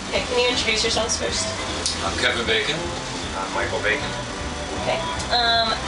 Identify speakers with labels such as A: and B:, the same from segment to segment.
A: Okay, can you introduce yourselves first?
B: I'm Kevin Bacon.
C: I'm Michael Bacon.
A: Okay.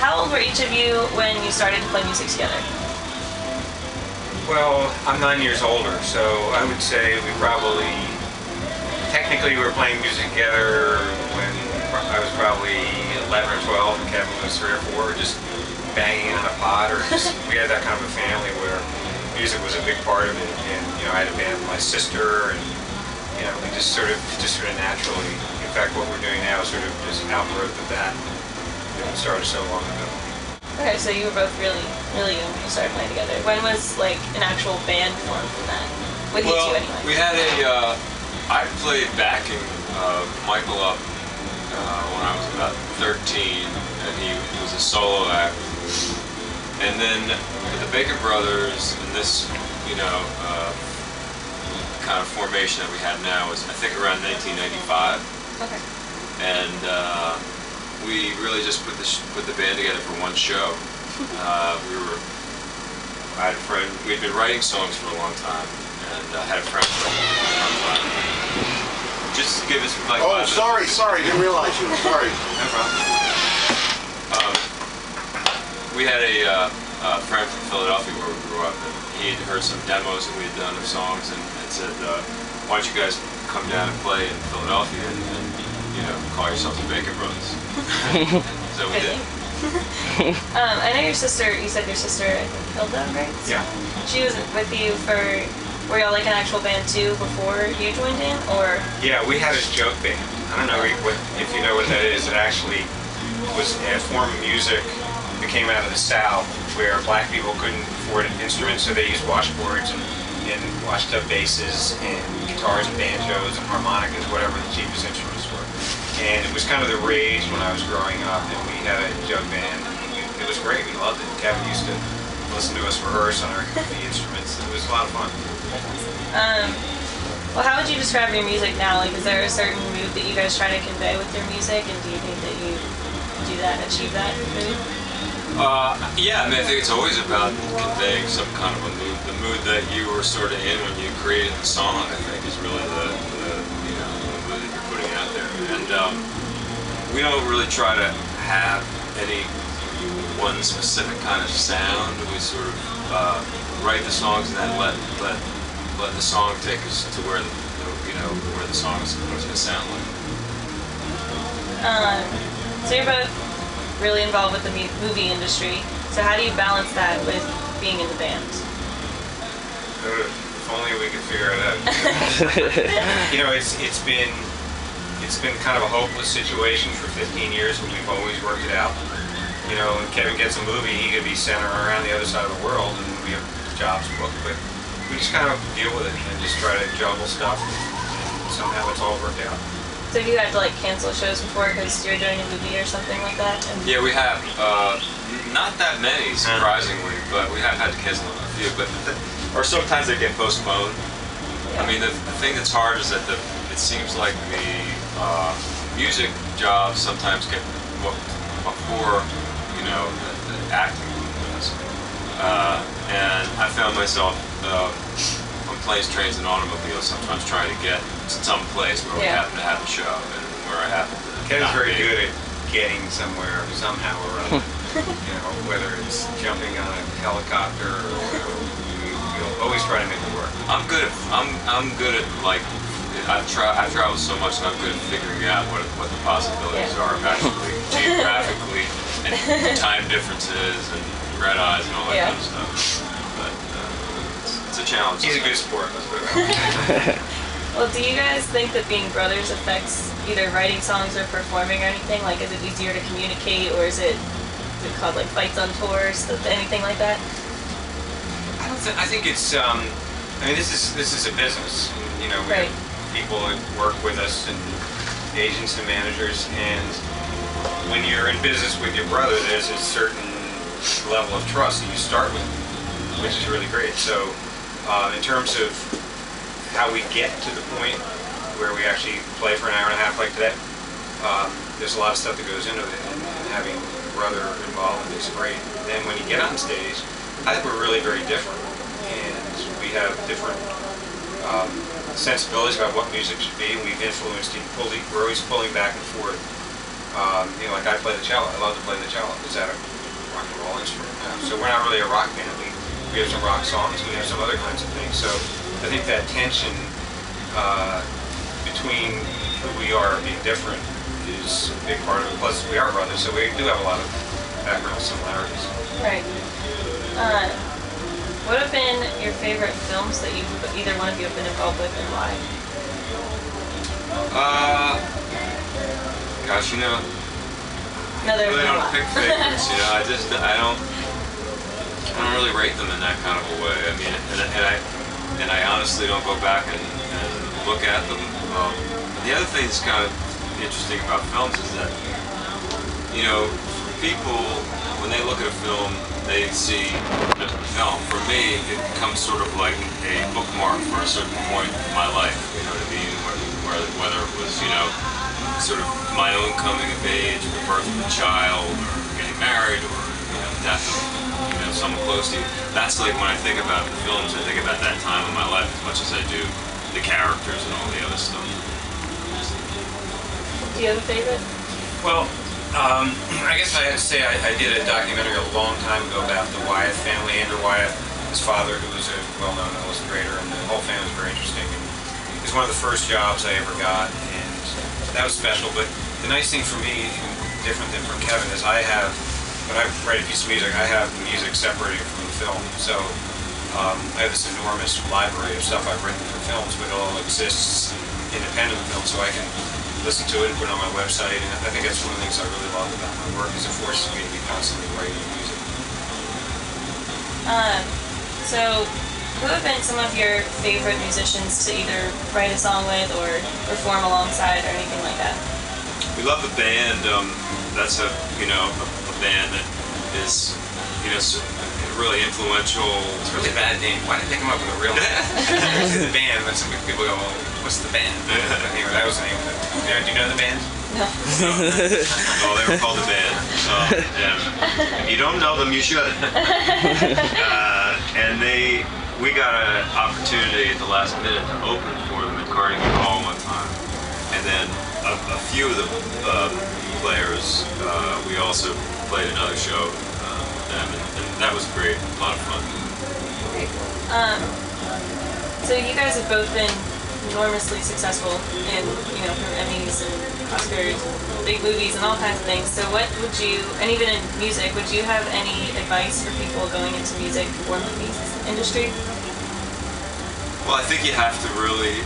A: How old were each of you when you started to play music together?
C: Well, I'm 9 years older, so I would say we probably, technically we were playing music together when I was probably 11 or 12 and Kevin was 3 or 4, just banging in a pot, or just, we had that kind of a family where music was a big part of it. And you know, I had a band with my sister, and you know, we just sort of naturally, in fact what we're doing now is sort of just outgrowth of that. It started so long ago.
A: Okay, so you were both really young when you started playing together. When was like an actual band formed from that? With you two anyway.
B: We had a, I played backing Michael up when I was about 13, and he was a solo act. And then with the Bacon Brothers and this, you know, kind of formation that we have now was, I think, around 1995.
A: Okay.
B: And we really just put the band together for one show. I had a friend. We'd been writing songs for a long time, and I had a friend for a long time. Just give us like.
D: Oh, sorry, didn't realize you. Sorry.
B: No problem. We had a friend from Philadelphia where we grew up, and he had heard some demos that we had done of songs, and said, "Why don't you guys come down and play in Philadelphia and you know, call yourselves the Bacon Brothers?" So we did.
A: I know your sister. You said your sister, I think, Hilda, right?
C: Yeah.
A: She was with you for. Were y'all like an actual band too before you joined in, or?
C: Yeah, we had a joke band. I don't know if you know what that is. It actually was a form of music that came out of the South where black people couldn't afford an instrument, so they used washboards and washed up basses and guitars and banjos and harmonicas, whatever the cheapest instruments were. And it was kind of the rage when I was growing up, and we had a jug band. And it was great. We loved it. Kevin used to listen to us rehearse on our goofy instruments. It was a lot of fun.
A: Well, how would you describe your music now? Like, is there a certain mood that you guys try to convey with your music, and do you think that you do that, achieve that mood?
B: Yeah, I mean, I think it's always about conveying some kind of a mood. The mood that you were sort of in when you created the song, I think, is really the you know, the mood that you're putting out there. And we don't really try to have any one specific kind of sound. We sort of write the songs and then let the song take us to where you know, where the song is supposed to sound like.
A: So you're both really involved with the movie industry. So how do you balance that with being in the band?
C: If only we could figure it out. You know, it's been kind of a hopeless situation for 15 years, but we've always worked it out. You know, when Kevin gets a movie, he could be sent around the other side of the world, and we have jobs booked, but we just kind of deal with it and just try to juggle stuff, and somehow it's all worked out.
A: So have you had to like cancel shows before because you're doing a movie or something like that? And
B: yeah, we have. Not that many, surprisingly, but we have had to cancel a few. But or sometimes they get postponed. Yeah. I mean, the thing that's hard is that it seems like the music jobs sometimes get booked before, you know, the acting does. And I found myself on planes, trains, and automobiles sometimes trying to get to some place where we happen to have a show, and where I happen to.
C: Kevin's very good at getting somewhere somehow or other. You know, whether it's jumping on a helicopter or whatever, we'll always try to make it work.
B: I'm good at like I've traveled so much, and I'm good at figuring out what the possibilities are of actually geographically and time differences and red eyes and all that kind of stuff. But it's a challenge.
C: He's a good sport. Let's put it that way.
A: Well, do you guys think that being brothers affects either writing songs or performing or anything? Like, is it easier to communicate, or is it called like fights on tours, anything like that?
C: I think it's. I mean, this is a business. You know, we have people that work with us, and agents and managers. And when you're in business with your brother, there's a certain level of trust that you start with, which is really great. So, in terms of how we get to the point where we actually play for an hour and a half like today, there's a lot of stuff that goes into it, and having a brother involved is great. Then when you get on stage, I think we're really very different, and we have different sensibilities about what music should be, and we've influenced him. We're always pulling back and forth. Like I play the cello. I love to play the cello. Is that a rock and roll instrument? No. So we're not really a rock band. We have some rock songs. We have some other kinds of things. So I think that tension between who we are being different is a big part of it. Plus, we are brothers, so we do have a lot of background similarities.
A: Right. What have been your favorite films that either one of you have been involved with, and why?
B: Gosh,
A: No,
B: I
A: there's
B: really
A: no
B: don't
A: lot.
B: pick favorites. I don't really rate them in that kind of a way. I mean, and I honestly don't go back and look at them. The other thing that's kind of interesting about films is that, for people, when they look at a film, they see the film. For me, it becomes sort of like a bookmark for a certain point in my life. You know what I mean? Whether it was, sort of my own coming of age, or the birth of a child, or getting married, or death of someone close to you. That's like when I think about the films, I think about that time in my life as much as I do the characters and all the other stuff.
A: Do you have a favorite?
C: Well, I guess I had to say I did a documentary a long time ago about the Wyeth family. Andrew Wyeth, his father, who was a well-known illustrator, and the whole family was very interesting. And it was one of the first jobs I ever got, and that was special. But the nice thing for me, different than from Kevin, is when I write a piece of music, I have the music separated from the film. So I have this enormous library of stuff I've written for films, but it all exists independent of the film, so I can listen to it and put it on my website. And I think that's one of the things I really love about my work, is it forces me to be constantly writing music.
A: So, who have been some of your favorite musicians to either write a song with or perform alongside or anything like that?
B: We love the band. That's a band that is really influential.
C: It's a really bad name. Why didn't they come up with a real name? The band. When some people go, well, what's the band? Anyway, that was the name of it. Do you know the band?
A: No.
B: No, they were called the band. If you don't know them, you should. And we got an opportunity at the last minute to open for them at Carnegie Hall one time, and then a few of the players, we also played another show with them, and that was great, a lot of fun.
A: Great. So you guys have both been enormously successful in, from Emmys and Oscars and big movies and all kinds of things. So what would you, and even in music, would you have any advice for people going into music or movies industry?
B: Well, I think you have to really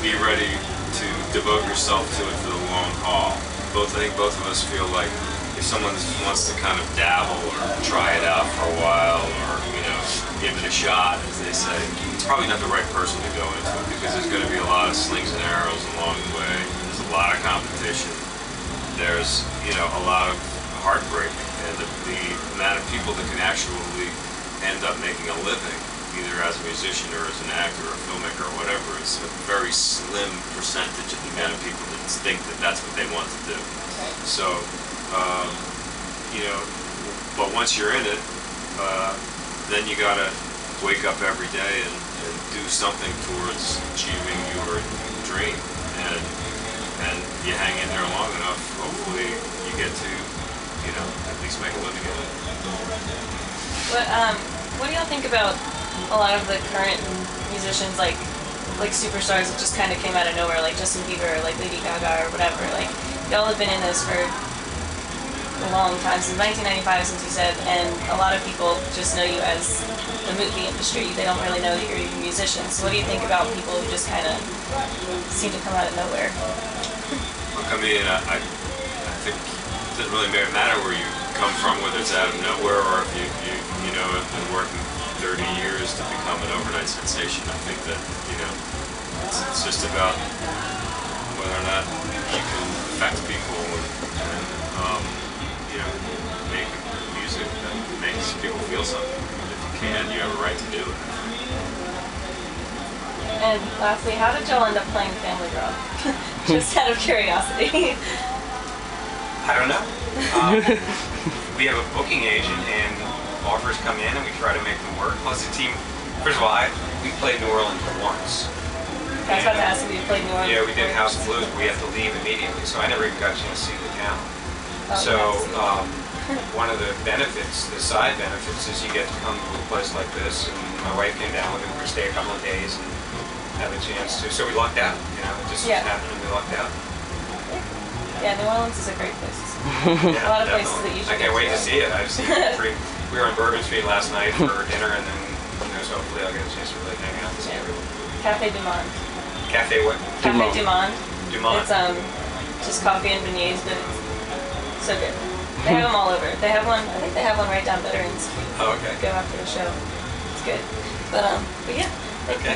B: be ready to devote yourself to it for the long haul. I think both of us feel like if someone wants to kind of dabble or try it out for a while, or give it a shot, as they say, it's probably not the right person to go into it, because there's going to be a lot of slings and arrows along the way. There's a lot of competition. There's a lot of heartbreak, and the amount of people that can actually end up making a living, either as a musician or as an actor or a filmmaker or whatever, is a very slim percentage of the amount of people that think that that's what they want to do. So, but once you're in it, then you gotta wake up every day and do something towards achieving your dream. And you hang in there long enough, hopefully you get to, at least make a living at it.
A: What do y'all think about a lot of the current musicians, like superstars that just kind of came out of nowhere, like Justin Bieber or like Lady Gaga or whatever? Like, y'all have been in this for a long time, since 1995, since you said, and a lot of people just know you as the movie industry. They don't really know that you're even musicians. So what do you think about people who just kind of seem to come out of nowhere?
B: Look, I mean, I think it doesn't really matter where you come from, whether it's out of nowhere or if you have been working 30 years to become an overnight sensation. I think that, it's just about whether or not you can affect people and make music that makes people feel something. If you can, you have a right to do it.
A: And lastly, how did y'all end up playing Family Gras? Just out of curiosity.
C: I don't know. We have a booking agent, and offers come in, and we try to make them work. Plus, the team First of all, we played New Orleans once.
A: I was about to ask if you played New Orleans.
C: Yeah, we did
A: before.
C: House of Blues, but we had to leave immediately, so I never even got a chance to see the town.
A: Oh,
C: So,
A: yeah,
C: one of the benefits, the side benefits, is you get to come to a place like this, and my wife came down with me, we're going to stay a couple of days and have a chance to, so we lucked out, you know, it just happened and we lucked out.
A: Yeah, New Orleans is a great place.
C: Yeah,
A: A lot of places
C: definitely.
A: that you should
C: I can't
A: go
C: wait to see it. I've seen it. We were on Bourbon Street last night for dinner, and then, you know, so hopefully I'll get a chance to really hang out and see everyone.
A: Cafe Du Monde.
C: Cafe what?
A: Cafe Du Monde.
C: Dumont.
A: It's just coffee and beignets, but it's so good. They have them all over. They have one. I think they have one right down Veterans Street.
C: Oh, okay.
A: Go after the show. It's good. But yeah.
C: Okay.